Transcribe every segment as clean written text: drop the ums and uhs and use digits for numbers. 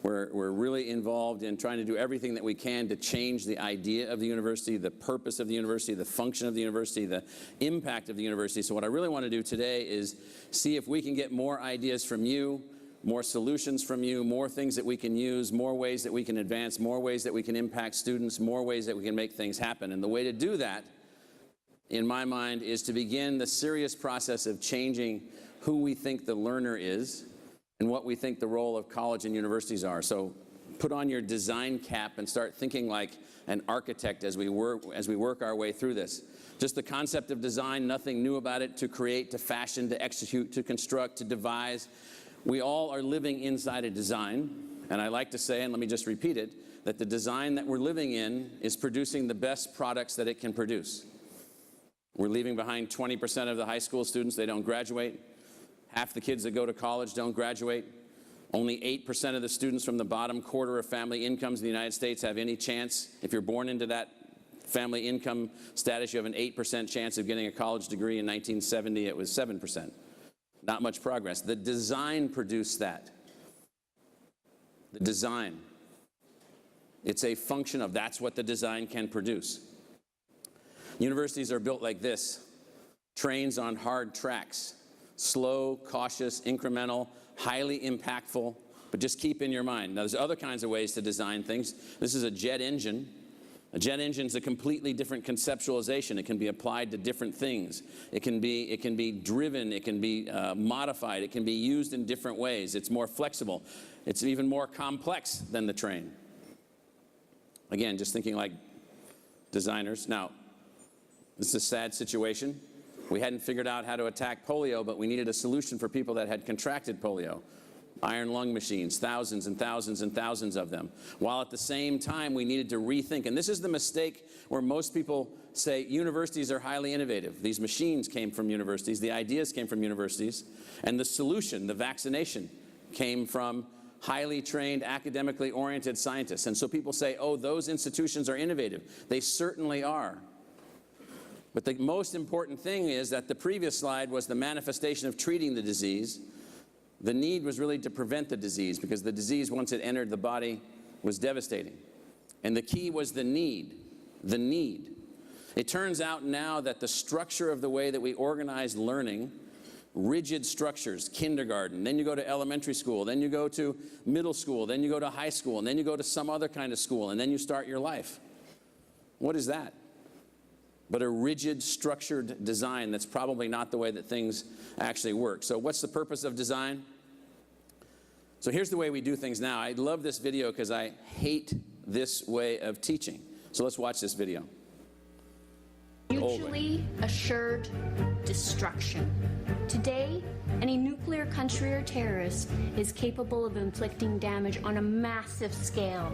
We're really involved in trying to do everything that we can to change the idea of the university, the purpose of the university, the function of the university, the impact of the university. So what I really want to do today is see if we can get more ideas from you, more solutions from you, more things that we can use, more ways that we can advance, more ways that we can impact students, more ways that we can make things happen. And the way to do that, in my mind, is to begin the serious process of changing who we think the learner is and what we think the role of college and universities are. So put on your design cap and start thinking like an architect as we work our way through this. Just the concept of design, nothing new about it, to create, to fashion, to execute, to construct, to devise. We all are living inside a design, and I like to say, and let me just repeat it, that the design that we're living in is producing the best products that it can produce. We're leaving behind 20% of the high school students. They don't graduate. Half the kids that go to college don't graduate. Only 8% of the students from the bottom quarter of family incomes in the United States have any chance. If you're born into that family income status, you have an 8% chance of getting a college degree. In 1970, it was 7%. Not much progress. The design produced that. The design. It's a function of that's what the design can produce. Universities are built like this. Trains on hard tracks. Slow, cautious, incremental, highly impactful, but just keep in your mind. Now, there's other kinds of ways to design things. This is a jet engine. A jet engine is a completely different conceptualization. It can be applied to different things. It can be driven. It can be modified. It can be used in different ways. It's more flexible. It's even more complex than the train. Again, just thinking like designers. Now, this is a sad situation. We hadn't figured out how to attack polio, but we needed a solution for people that had contracted polio. Iron lung machines, thousands and thousands and thousands of them. While at the same time, we needed to rethink. And this is the mistake where most people say universities are highly innovative. These machines came from universities. The ideas came from universities. And the solution, the vaccination, came from highly trained, academically oriented scientists. And so people say, oh, those institutions are innovative. They certainly are. But the most important thing is that the previous slide was the manifestation of treating the disease. The need was really to prevent the disease, because the disease, once it entered the body, was devastating. And the key was the need. The need. It turns out now that the structure of the way that we organize learning, rigid structures, kindergarten, then you go to elementary school, then you go to middle school, then you go to high school, and then you go to some other kind of school, and then you start your life. What is that? But a rigid, structured design that's probably not the way that things actually work. So what's the purpose of design? So here's the way we do things now. I love this video because I hate this way of teaching. So let's watch this video. Mutually assured destruction. Today, any nuclear country or terrorist is capable of inflicting damage on a massive scale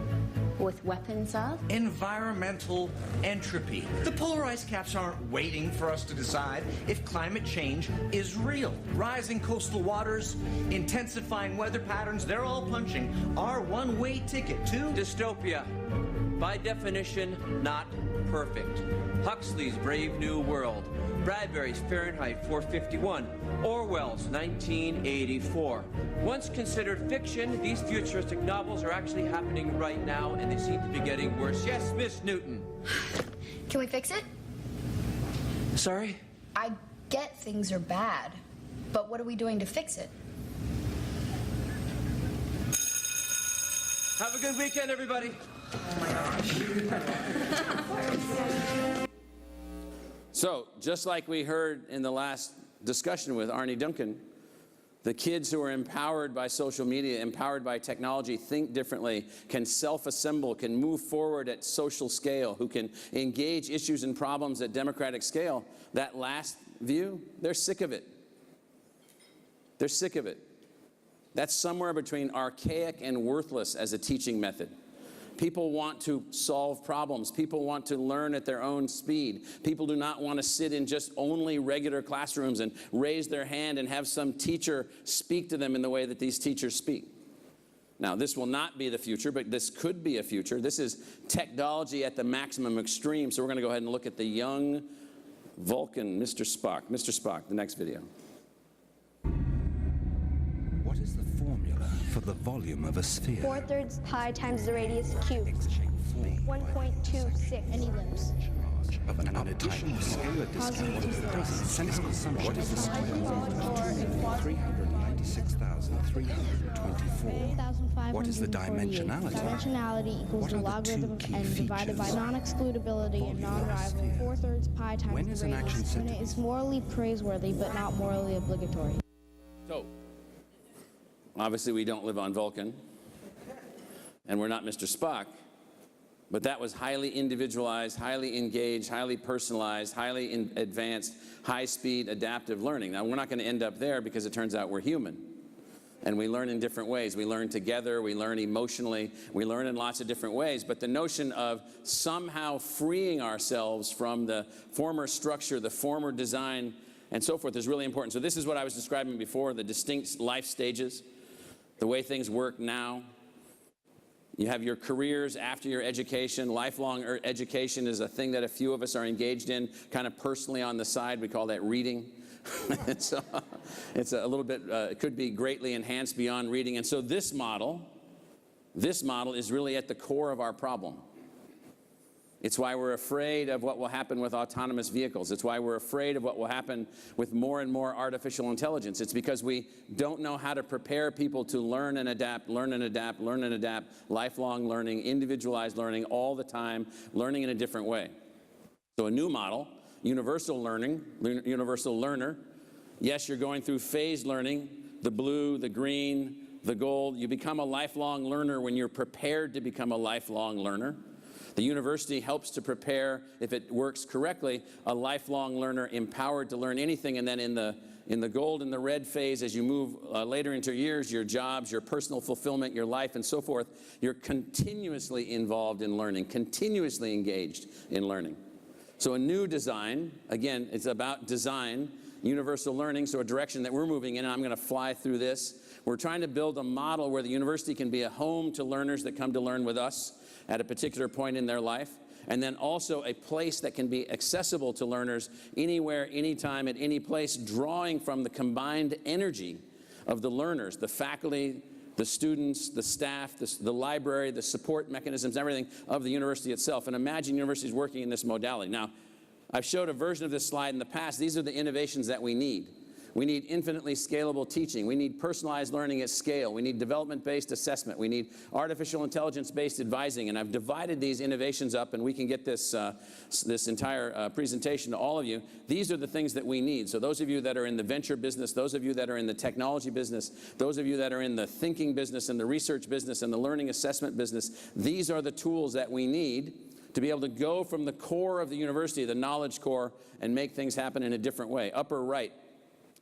with weapons of environmental entropy. The polarized caps aren't waiting for us to decide if climate change is real. Rising coastal waters, intensifying weather patterns, they're all punching our one-way ticket to dystopia. By definition, not perfect. Huxley's Brave New World, Bradbury's Fahrenheit 451, Orwell's 1984. Once considered fiction, these futuristic novels are actually happening right now, and they seem to be getting worse. Yes, Miss Newton. Can we fix it? Sorry? I get things are bad, but what are we doing to fix it? Have a good weekend, everybody. Oh my gosh. So, just like we heard in the last discussion with Arnie Duncan, the kids who are empowered by social media, empowered by technology, think differently, can self-assemble, can move forward at social scale, who can engage issues and problems at democratic scale. That last view, they're sick of it. They're sick of it. That's somewhere between archaic and worthless as a teaching method. People want to solve problems. People want to learn at their own speed. People do not want to sit in just only regular classrooms and raise their hand and have some teacher speak to them in the way that these teachers speak. Now, this will not be the future, but this could be a future. This is technology at the maximum extreme. So we're going to go ahead and look at the young Vulcan, Mr. Spock. Mr. Spock, the next video. What is the formula for the volume of a sphere. 4/3 pi times the radius cubed. 1.26. Any ellipse. Of an untitled scalar discount. What is the sensible summation? What is the square root of 396,324? What is the dimensionality? Dimensionality equals What the are the logarithm of two key n divided by features? non-excludability and non-rival. 4/3 pi times When the is an radius. action said When to it be- is morally praiseworthy but not morally obligatory. So, obviously we don't live on Vulcan, and we're not Mr. Spock, but that was highly individualized, highly engaged, highly personalized, highly advanced, high-speed, adaptive learning. Now, we're not going to end up there because it turns out we're human, and we learn in different ways. We learn together, we learn emotionally, we learn in lots of different ways, but the notion of somehow freeing ourselves from the former structure, the former design, and so forth is really important. So this is what I was describing before, the distinct life stages, the way things work now. You have your careers after your education. Lifelong education is a thing that a few of us are engaged in, kind of personally on the side. We call that reading. it's a little bit, it could be greatly enhanced beyond reading. And so this model is really at the core of our problem. It's why we're afraid of what will happen with autonomous vehicles. It's why we're afraid of what will happen with more and more artificial intelligence. It's because we don't know how to prepare people to learn and adapt, learn and adapt, learn and adapt, lifelong learning, individualized learning all the time, learning in a different way. So a new model, universal learning, universal learner. Yes, you're going through phased learning, the blue, the green, the gold. You become a lifelong learner when you're prepared to become a lifelong learner. The university helps to prepare, if it works correctly, a lifelong learner empowered to learn anything. And then in the gold and the red phase, as you move later into years, your jobs, your personal fulfillment, your life, and so forth, you're continuously involved in learning, continuously engaged in learning. So a new design, again, it's about design, universal learning, so a direction that we're moving in, and I'm going to fly through this. We're trying to build a model where the university can be a home to learners that come to learn with us at a particular point in their life, and then also a place that can be accessible to learners anywhere, anytime, at any place, drawing from the combined energy of the learners, the faculty, the students, the staff, the library, the support mechanisms, everything of the university itself. And imagine universities working in this modality. Now, I've showed a version of this slide in the past. These are the innovations that we need. We need infinitely scalable teaching. We need personalized learning at scale. We need development-based assessment. We need artificial intelligence-based advising. And I've divided these innovations up, and we can get this entire presentation to all of you. These are the things that we need. So those of you that are in the venture business, those of you that are in the technology business, those of you that are in the thinking business and the research business and the learning assessment business, these are the tools that we need to be able to go from the core of the university, the knowledge core, and make things happen in a different way. Upper right,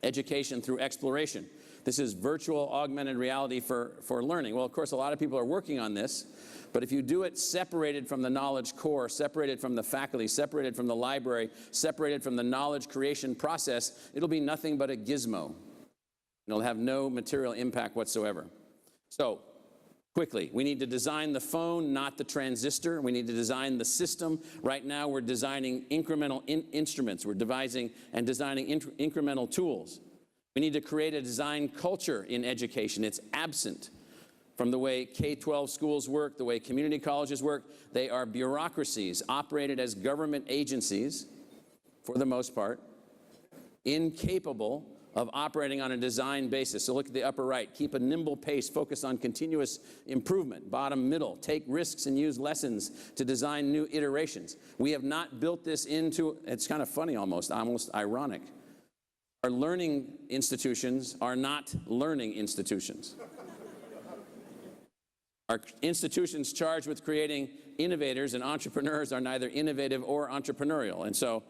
education through exploration. This is virtual augmented reality for learning. Well, of course, a lot of people are working on this, but if you do it separated from the knowledge core, separated from the faculty, separated from the library, separated from the knowledge creation process, it'll be nothing but a gizmo. It'll have no material impact whatsoever. So, quickly, we need to design the phone, not the transistor. We need to design the system. Right now, we're designing incremental instruments. We're devising and designing incremental tools. We need to create a design culture in education. It's absent from the way K-12 schools work, the way community colleges work. They are bureaucracies operated as government agencies, for the most part, incapable of operating on a design basis. So look at the upper right. Keep a nimble pace, focus on continuous improvement. Bottom middle, take risks and use lessons to design new iterations. We have not built this into, it's kind of funny almost ironic. Our learning institutions are not learning institutions. Our institutions charged with creating innovators and entrepreneurs are neither innovative or entrepreneurial. And so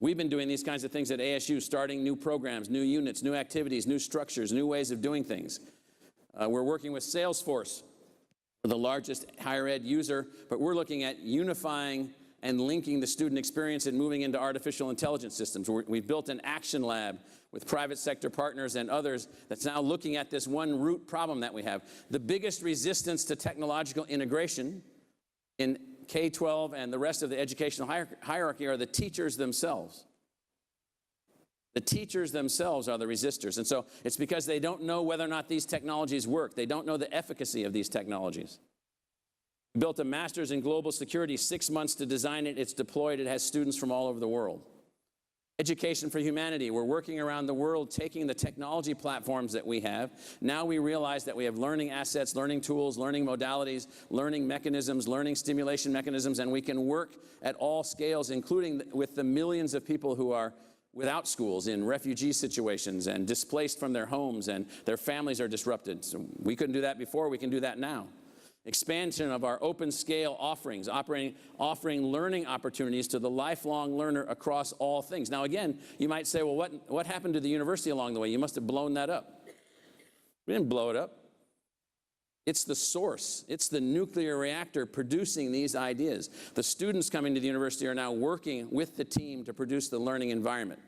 we've been doing these kinds of things at ASU, starting new programs, new units, new activities, new structures, new ways of doing things. We're working with Salesforce, the largest higher ed user, but we're looking at unifying and linking the student experience and moving into artificial intelligence systems. We've built an action lab with private sector partners and others that's now looking at this one root problem that we have. The biggest resistance to technological integration in K-12 and the rest of the educational hierarchy are the teachers themselves. The teachers themselves are the resistors. And so it's because they don't know whether or not these technologies work. They don't know the efficacy of these technologies. We built a master's in global security, 6 months to design it. It's deployed. It has students from all over the world. Education for humanity. We're working around the world taking the technology platforms that we have. Now we realize that we have learning assets, learning tools, learning modalities, learning mechanisms, learning stimulation mechanisms, and we can work at all scales, including with the millions of people who are without schools, in refugee situations, and displaced from their homes, and their families are disrupted. So we couldn't do that before. We can do that now. Expansion of our open scale offerings, offering learning opportunities to the lifelong learner across all things. Now again, you might say, well, what happened to the university along the way? You must have blown that up. We didn't blow it up. It's the source. It's the nuclear reactor producing these ideas. The students coming to the university are now working with the team to produce the learning environment.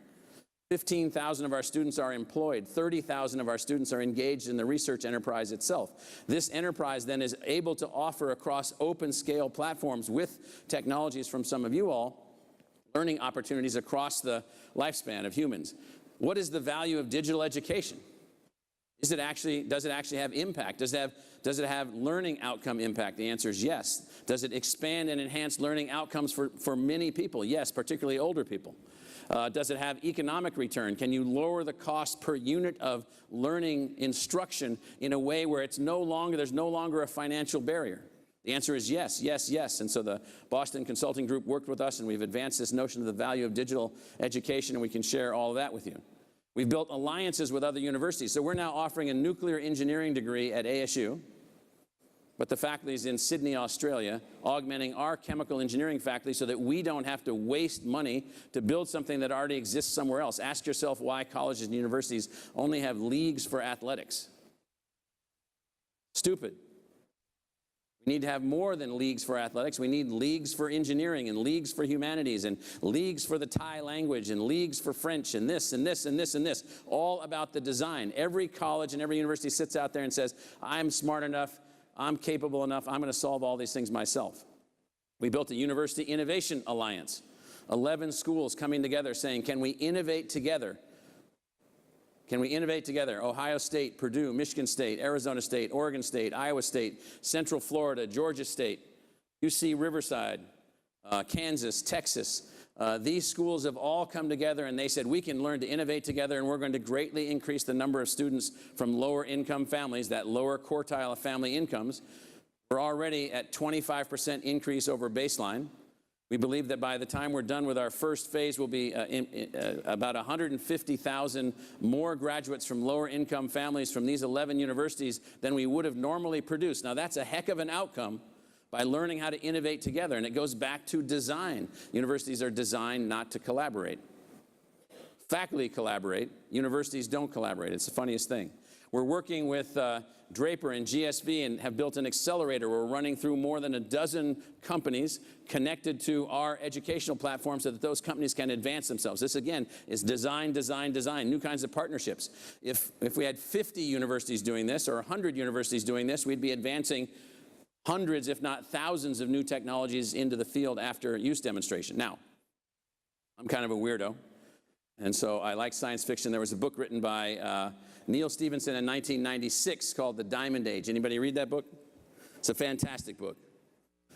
15,000 of our students are employed. 30,000 of our students are engaged in the research enterprise itself. This enterprise then is able to offer across open scale platforms with technologies from some of you all, learning opportunities across the lifespan of humans. What is the value of digital education? Does it actually have impact? Does it have learning outcome impact? The answer is yes. Does it expand and enhance learning outcomes for many people? Yes, particularly older people. Does it have economic return? Can you lower the cost per unit of learning instruction in a way where there's no longer a financial barrier? The answer is yes, yes, yes. And so the Boston Consulting Group worked with us, and we've advanced this notion of the value of digital education, and we can share all of that with you. We've built alliances with other universities. So we're now offering a nuclear engineering degree at ASU, but the faculty is in Sydney, Australia, augmenting our chemical engineering faculty so that we don't have to waste money to build something that already exists somewhere else. Ask yourself why colleges and universities only have leagues for athletics. Stupid. We need to have more than leagues for athletics. We need leagues for engineering and leagues for humanities and leagues for the Thai language and leagues for French and this and this and this and this, all about the design. Every college and every university sits out there and says, I'm smart enough, I'm capable enough, I'm going to solve all these things myself. We built a University Innovation Alliance, 11 schools coming together saying, can we innovate together? Can we innovate together? Ohio State, Purdue, Michigan State, Arizona State, Oregon State, Iowa State, Central Florida, Georgia State, UC Riverside, Kansas, Texas. These schools have all come together and they said we can learn to innovate together, and we're going to greatly increase the number of students from lower income families, that lower quartile of family incomes. We're already at 25% increase over baseline. We believe that by the time we're done with our first phase, we'll be about 150,000 more graduates from lower income families from these 11 universities than we would have normally produced. Now that's a heck of an outcome by learning how to innovate together, and it goes back to design. Universities are designed not to collaborate. Faculty collaborate, universities don't collaborate. It's the funniest thing. We're working with Draper and GSV and have built an accelerator. We're running through more than a dozen companies connected to our educational platform so that those companies can advance themselves. This, again, is design, design, design, new kinds of partnerships. If we had 50 universities doing this or 100 universities doing this, we'd be advancing hundreds, if not thousands, of new technologies into the field after use demonstration. Now, I'm kind of a weirdo, and so I like science fiction. There was a book written by Neil Stephenson in 1996 called The Diamond Age. Anybody read that book? It's a fantastic book.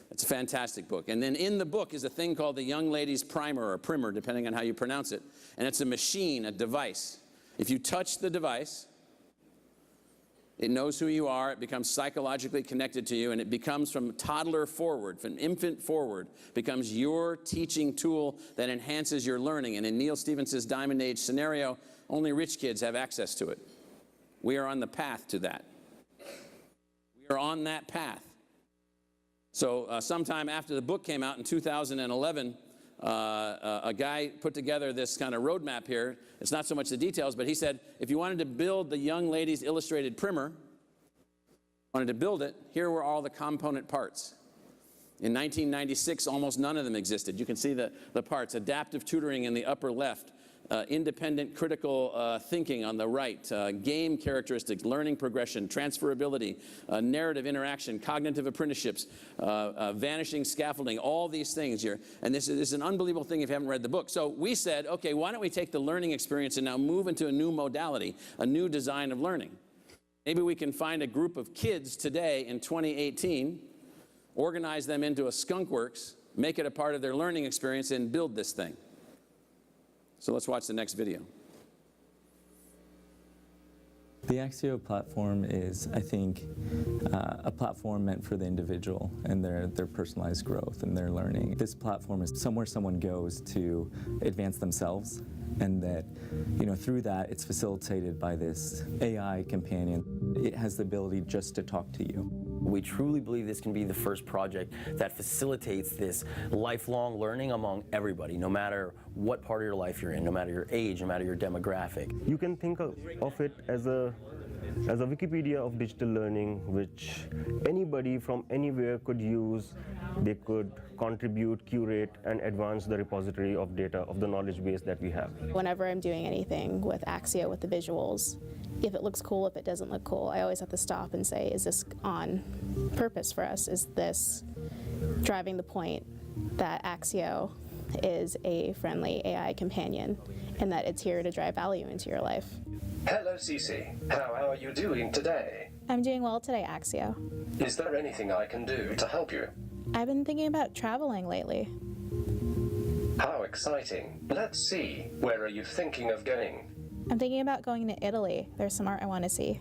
It's a fantastic book. And then in the book is a thing called the Young Lady's Primer, or Primer, depending on how you pronounce it. And it's a machine, a device. If you touch the device, it knows who you are, it becomes psychologically connected to you, and it becomes from toddler forward, from infant forward, becomes your teaching tool that enhances your learning. And in Neil Stephenson's Diamond Age scenario, only rich kids have access to it. We are on the path to that. We are on that path. So sometime after the book came out in 2011, a guy put together this kind of roadmap here. It's not so much the details, but he said, if you wanted to build the Young Lady's Illustrated Primer, wanted to build it, here were all the component parts. In 1996, almost none of them existed. You can see the parts. Adaptive tutoring in the upper left, independent critical thinking on the right, game characteristics, learning progression, transferability, narrative interaction, cognitive apprenticeships, vanishing scaffolding, all these things here. And this is an unbelievable thing if you haven't read the book. So we said, okay, why don't we take the learning experience and now move into a new modality, a new design of learning? Maybe we can find a group of kids today in 2018, organize them into a skunkworks, make it a part of their learning experience, and build this thing. So let's watch the next video. The Axio platform is, I think, a platform meant for the individual and their personalized growth and their learning. This platform is somewhere someone goes to advance themselves, and that, through that, it's facilitated by this AI companion. It has the ability just to talk to you. We truly believe this can be the first project that facilitates this lifelong learning among everybody, no matter what part of your life you're in, no matter your age, no matter your demographic. You can think of it as a Wikipedia of digital learning, which anybody from anywhere could use. They could contribute, curate, and advance the repository of data, of the knowledge base that we have. Whenever I'm doing anything with Axio, with the visuals, if it looks cool, if it doesn't look cool, I always have to stop and say, is this on purpose for us? Is this driving the point that Axio is a friendly AI companion and that it's here to drive value into your life? Hello, Cece. How are you doing today? I'm doing well today, Axio. Is there anything I can do to help you? I've been thinking about traveling lately. How exciting. Let's see. Where are you thinking of going? I'm thinking about going to Italy. There's some art I want to see.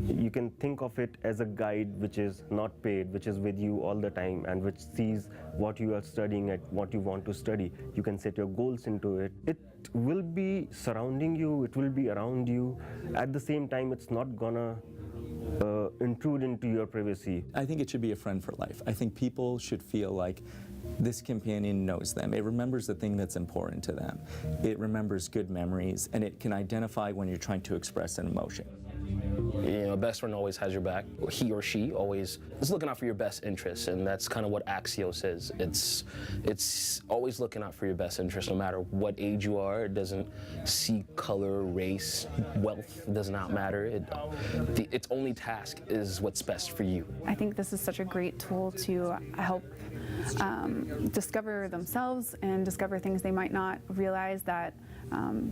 You can think of it as a guide which is not paid, which is with you all the time, and which sees what you are studying and what you want to study. You can set your goals into it. It will be surrounding you, it will be around you. At the same time, it's not gonna intrude into your privacy. I think it should be a friend for life. I think people should feel like this companion knows them. It remembers the thing that's important to them. It remembers good memories, and it can identify when you're trying to express an emotion. Best friend always has your back. He or she always is looking out for your best interests, and that's kind of what Axio says. It's always looking out for your best interests, no matter what age you are. It doesn't see color, race, wealth. It does not matter. Its only task is what's best for you. I think this is such a great tool to help discover themselves and discover things they might not realize, that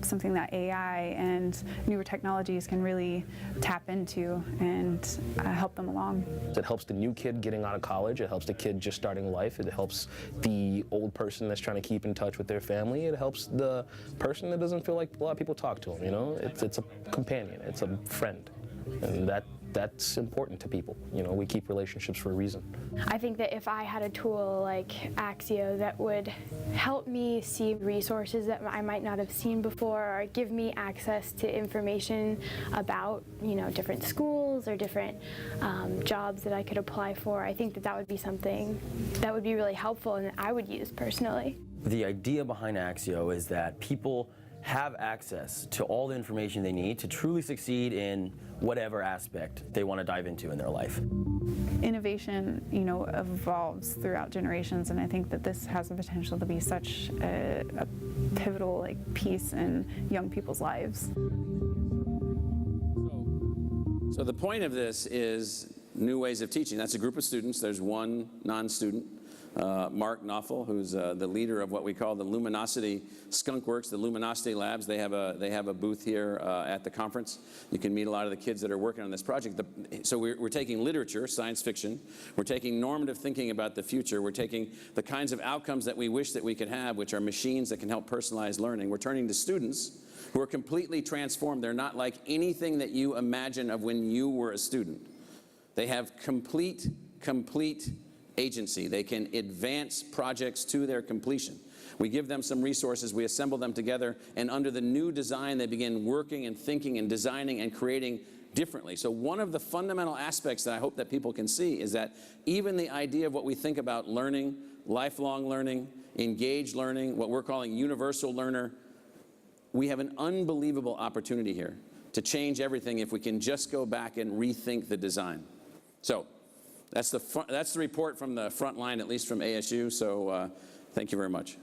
something that AI and newer technologies can really tap into and help them along. It helps the new kid getting out of college. It helps the kid just starting life. It helps the old person that's trying to keep in touch with their family. It helps the person that doesn't feel like a lot of people talk to them. It's a companion. It's a friend, and that's important to people. We keep relationships for a reason. I think that if I had a tool like Axio that would help me see resources that I might not have seen before, or give me access to information about, different schools or different jobs that I could apply for, I think that would be something that would be really helpful and that I would use personally. The idea behind Axio is that people have access to all the information they need to truly succeed in whatever aspect they want to dive into in their life. Innovation, evolves throughout generations, and I think that this has the potential to be such a pivotal piece in young people's lives. So the point of this is new ways of teaching. That's a group of students. There's one non-student. Mark Knopfel, who's the leader of what we call the Luminosity Skunkworks, the Luminosity Labs. They have a booth here at the conference. You can meet a lot of the kids that are working on this project. So we're taking literature, science fiction. We're taking normative thinking about the future. We're taking the kinds of outcomes that we wish that we could have, which are machines that can help personalize learning. We're turning to students who are completely transformed. They're not like anything that you imagine of when you were a student. They have complete agency. They can advance projects to their completion. We give them some resources, we assemble them together, and under the new design, they begin working and thinking and designing and creating differently. So one of the fundamental aspects that I hope that people can see is that even the idea of what we think about learning, lifelong learning, engaged learning, what we're calling universal learner, we have an unbelievable opportunity here to change everything if we can just go back and rethink the design. So that's the report from the front line, at least from ASU, so thank you very much.